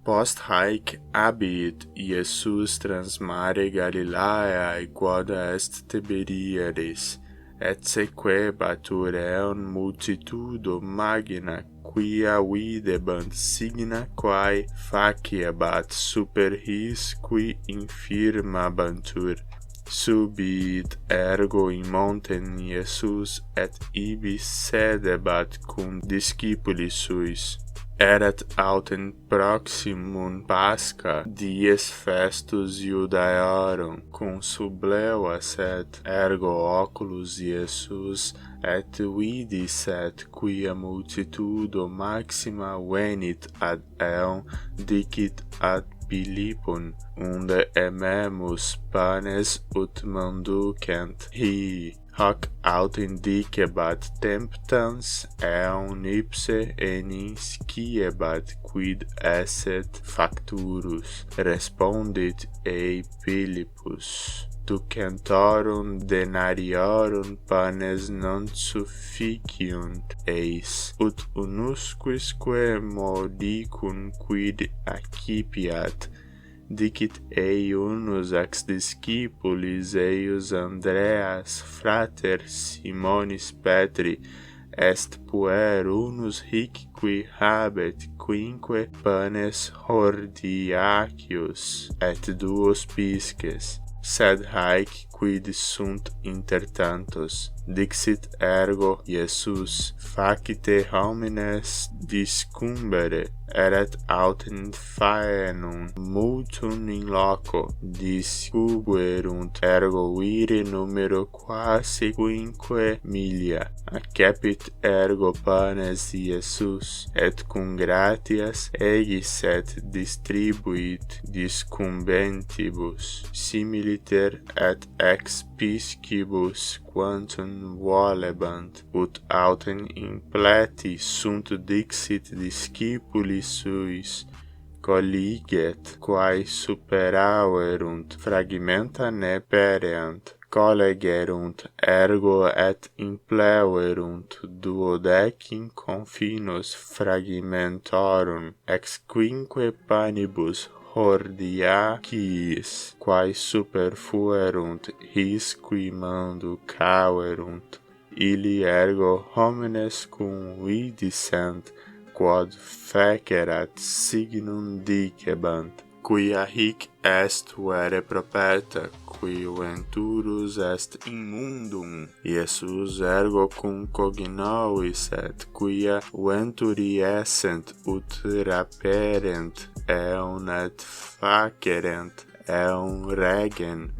Post haec abiit Iesus trans mare Galilaeae quod est Tiberiades, et sequebatur eum multitudo magna, quia videbant signa quae faciebat super his qui infirmabantur. Subit ergo in montem Iesus et ibi sedebat cum discipulis suis. Erat autem proximum Pascha, dies festus Iudaeorum, cum sublevas et ergo oculus Iesus et vidis et quia multitudo maxima venit ad eum, dicit ad Philippum, unde ememus panes ut manducent hoc autem dicebat temptans eum ipse enis sciebat quid esset facturus. Respondit ei Philippus: ducentorum denariorum panes non sufficiunt eis, ut unusquisque modicum quid accipiat. Dicit ei unus ex discipulis eius Andreas, frater Simonis Petri, est puer unus hic qui habet quinque panes hordiacius et duos pisces. Sed haec quid sunt inter tantos? Dixit ergo Iesus: facite homines discumbere. Erat autem faenum multum in loco, discubuerunt ergo viri numero quasi quinque milia. Accepit ergo panes Iesus, et cum gratias egis et distribuit discumbentibus, similiter et ex piscibus quantum volebant, ut autem impleti sunt. Dixit discipulis suis: colliget, quae superaverunt, fragmenta ne pereant. Collegerunt ergo et impleverunt duodecim confinos fragmentorum ex quinque panibus hordiaciis, quae superfuerunt his qui manducaverunt. Illi ergo homines cum vidissent, quod fecerat signum dicebant: quia hic est vere profeta, qui venturus est in mundum. Iesus ergo cum cognovis et quia venturi essent, ut raperent eum et facerent eum regem,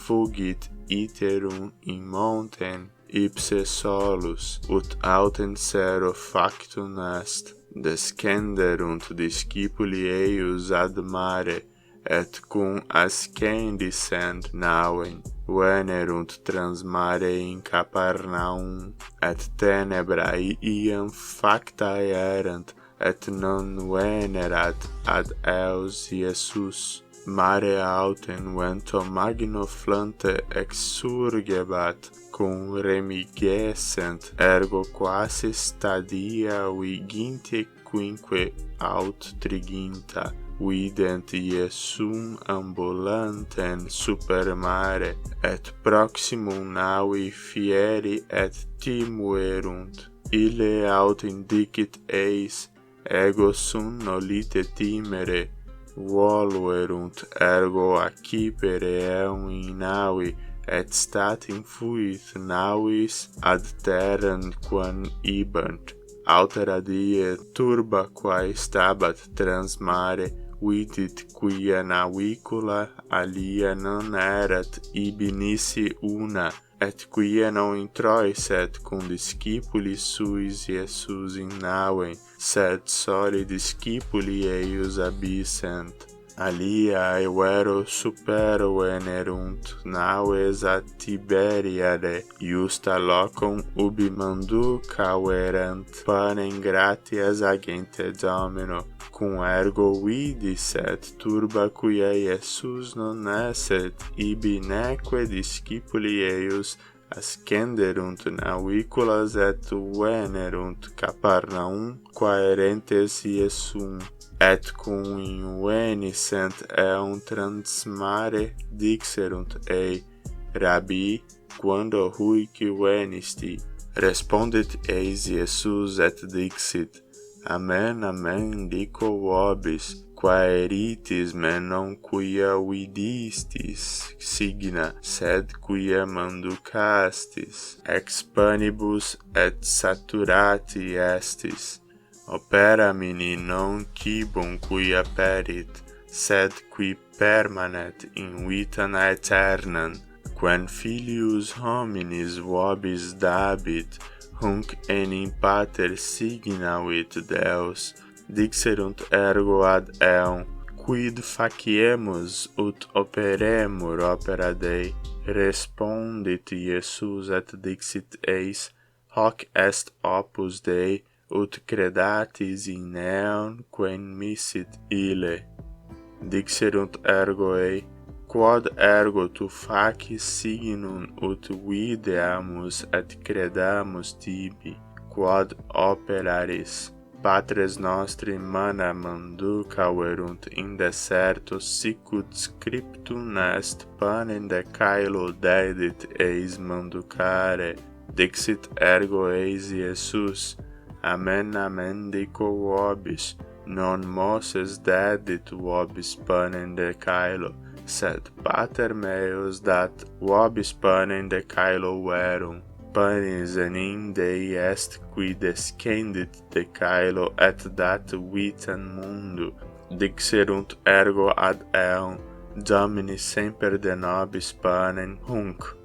fugit iterum in montem ipse solus, ut autem sero factum est. Descenderunt discipuli eius ad mare, et cum ascendissent navem, venerunt trans mare in Capernaum, et tenebrae iam factae erant, et non venerat ad eos Iesus. Mare autem vento magno flante exsurgebat, cum remigescent ergo quasi stadia viginte quinque aut triginta. Vident Iesum ambulantem super mare, et proximum navi fieri et timuerunt. Ille autem dicit eis: ego sum nolite timere. Voluerunt ergo accipere eum in navi, et statim fuit navis ad terram quam ibant. Altera die turba quae stabat trans mare, vidit quia navicula alia non erat ibi nisi una, et quia non introisset cum discipulis suis Iesus in navem, sed soli discipuli eius abissent. Aliae vero supero venerunt naves a Tiberiade, justa locum ubi manducaverant panem gratias agente Domino, cum ergo vidis et turba quia Iesus non esset ibi neque discipuli eius ascenderunt naviculas et venerunt Capernaum, quaerentes Iesum, et cum inveniscent eum transmare dixerunt ei, Rabbi, quando huic venisti? Respondit eis Iesus et dixit, Amen, amen, dico vobis, quaeritis me non quia vidistis signa, sed quia manducastis, ex panibus et saturati estis. Opera mini non cibum quia perit, sed qui permanet in vitam aeternam, quem filius hominis vobis dabit, hunc enim pater signa vit Deus, dixerunt ergo ad eum, quid faciemus ut operemur opera Dei? Respondit Iesus et dixit eis, hoc est opus Dei, ut credatis in eum quem missit ille. Dixerunt ergo ei, quod ergo tu facis signum ut videamus et credamus tibi, quod operaris. Patres nostri manna manducaverunt in deserto, sic ut scriptum est panem de caelo dedit eis manducare. Dixit ergo eis Iesus, Amen, amen, dico vobis, non Moses dedit vobis panem de caelo, sed Pater meus dat vobis panem de caelo verum. Panis enim Dei est qui descendit de caelo et dat vitam mundo. Dixerunt ergo ad eum, Domini semper de nobis panem hunc.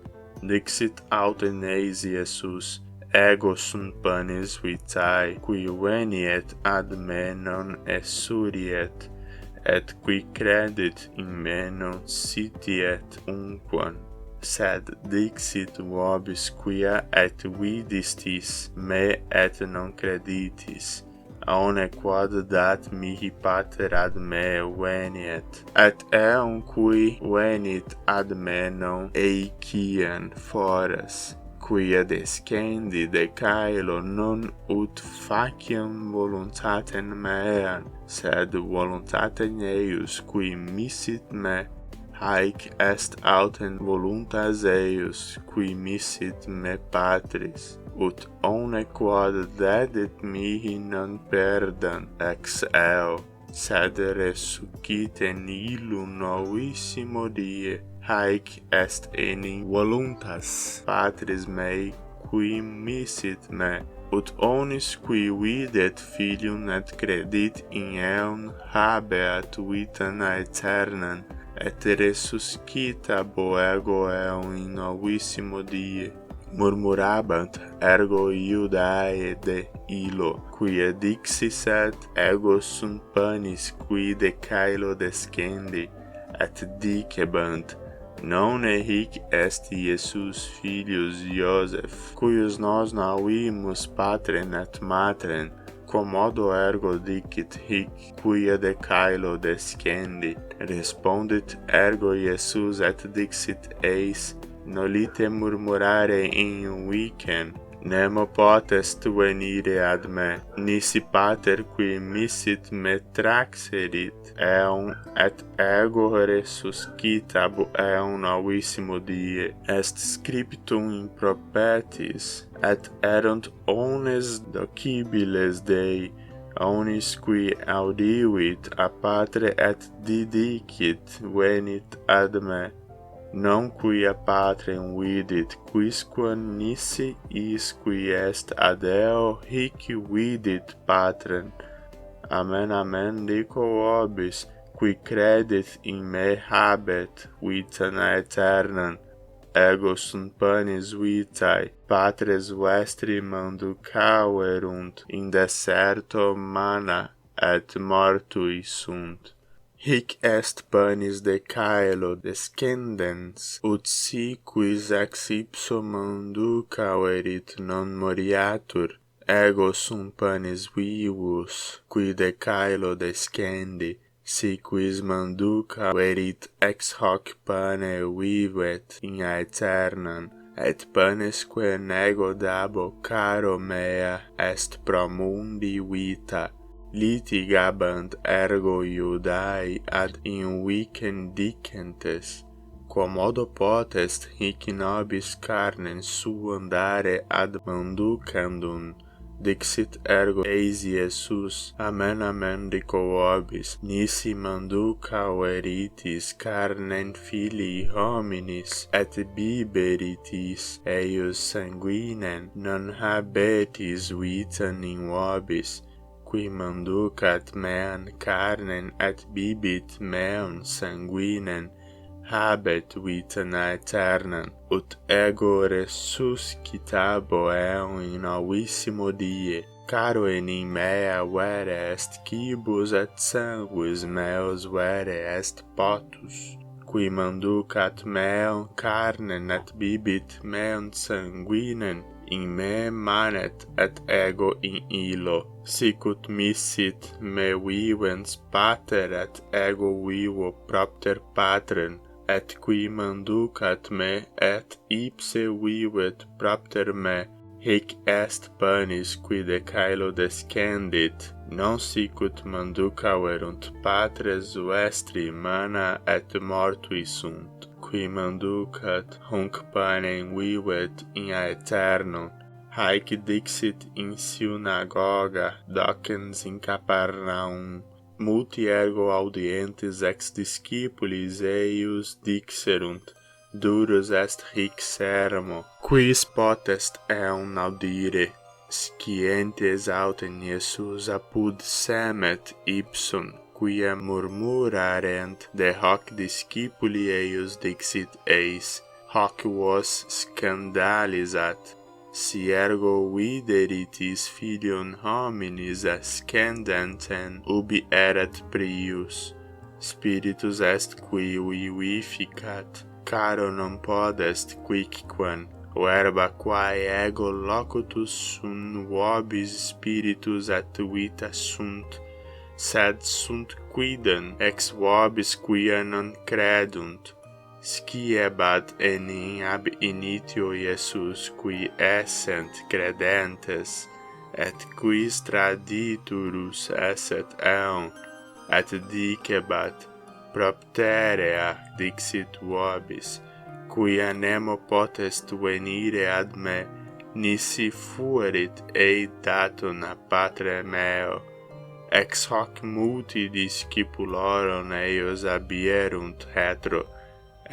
Dixit autem eis Iesus, ego sunt panis vitae, qui veniet ad me non esuriet, et qui credit in me non sitiet unquam. Sed dixit vobis quia et vidistis me et non creditis, aune quod dat mihi Pater ad me veniet, et eum qui venit ad me non eiciam foras, quia descendi de caelo non ut faciam voluntatem meam, sed voluntatem eius qui missit me, haec est autem voluntas eius qui missit me Patris, ut omne quod dedit mihi non perdam ex eo, sed resuscite nihilum novissimo die, haec est enim voluntas Patris mei qui missit me, ut omnis qui videt Filium et credit in eum habeat vitam aeternam, et resuscitabo ego eum in novissimo die. Murmurabant ergo Iudae de illo, quia dixisset ego sunt panis qui de caelo descendi, et dicebant, non hic est Iesus filius Iosef, cuius nos navimus patrem et matrem, quomodo ergo dicit hic quia de caelo descendi. Respondit ergo Iesus et dixit eis, nolite murmurare in vicem, nemo potest venire ad me, nisi Pater qui missit me traxerit eum, et ego resuscitabo eum novissimo die. Est scriptum in propetis, et erunt omnes docibiles Dei, omnis qui audivit a Patre et didicit venit ad me, non quia Patrem vidit, quisquam nisi is qui est ad eo, hic vidit Patrem. Amen, amen, dico vobis, qui credit in me habet vitam aeternam. Ego sunt panis vitae, Patres vestri manducaverunt in deserto manna, et mortui sunt. Hic est panis de caelo descendens, ut si quis ex ipso manducaverit non moriatur. Ego sunt panis vivus, qui de caelo descendi, si quis manducaverit ex hoc pane vivet in aeternam. et panesque nego dabo caro mea est pro mundi vita, litigabant ergo Iudae ad invicem dicentes, quomodo potest hic nobis carnem suum dare ad manducandum, dixit ergo eis Iesus, amen amen dico vobis, nisi manducaveritis carnem filii hominis, et biberitis eius sanguinem, non habetis vitam in vobis, qui manducat meam carnem et bibit meam sanguinem, habet vitam aeternam, ut ego resuscitabo eum in novissimo die, caro enim mea vere est cibus et sanguis meus vere est potus, qui manducat meam carnem et bibit meam sanguinem, in me manet et ego in illo, sicut missit me vivens pater et ego vivo propter patrem, et qui manducat me et ipse vivet propter me, hic est panis qui de caelo descendit, non sicut manducaverunt patres vestri manna et mortui sunt, qui manducat hunc panem vivet in aeternum, haec dixit in synagoga docens in Capernaum. Multi ergo audientes ex discipulis eius dixerunt, durus est hic sermo, quis potest eum audire? Scientes autem Iesus apud semet ipsum, quia murmurarent de hoc discipuli eius dixit eis, hoc vos scandalizat. Si ergo videritis filium hominis ascendentem, ubi erat prius. Spiritus est qui vivificat, caro non podest quicquam, verba quae ego locutus sunt vobis spiritus et vita sunt, sed sunt quidem ex vobis quia non credunt. Sciebat enim ab initio Iesus qui essent credentes, et quis traditurus esset eum, et dicebat, propterea dixit vobis, quia nemo potest venire ad me, nisi fuerit ei datum a patre meo. Ex hoc multi discipulorum eius abierunt hetero,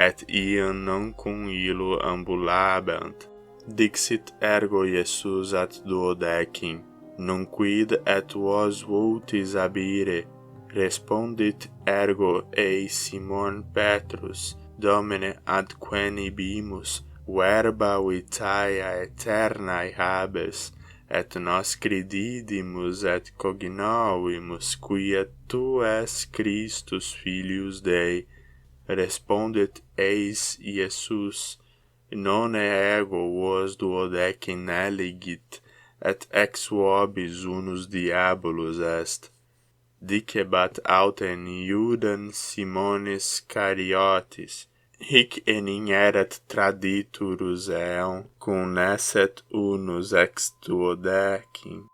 et iam non cum illo ambulabant. Dixit ergo Iesus ad duodecim, non quid et vos vultis abire? Respondit ergo ei Simon Petrus, Domine ad quenibimus, verba vitae aeternae habes, et nos credidimus et cognovimus quia tu es Christus filius Dei. Respondit eis Iesus, non ego vos duodecim eligit, et ex vobis unus diabolus est. Dicebat autem Iudam Simonis Cariotis, hic enim erat traditurus eum, cum nesset unus ex duodecim.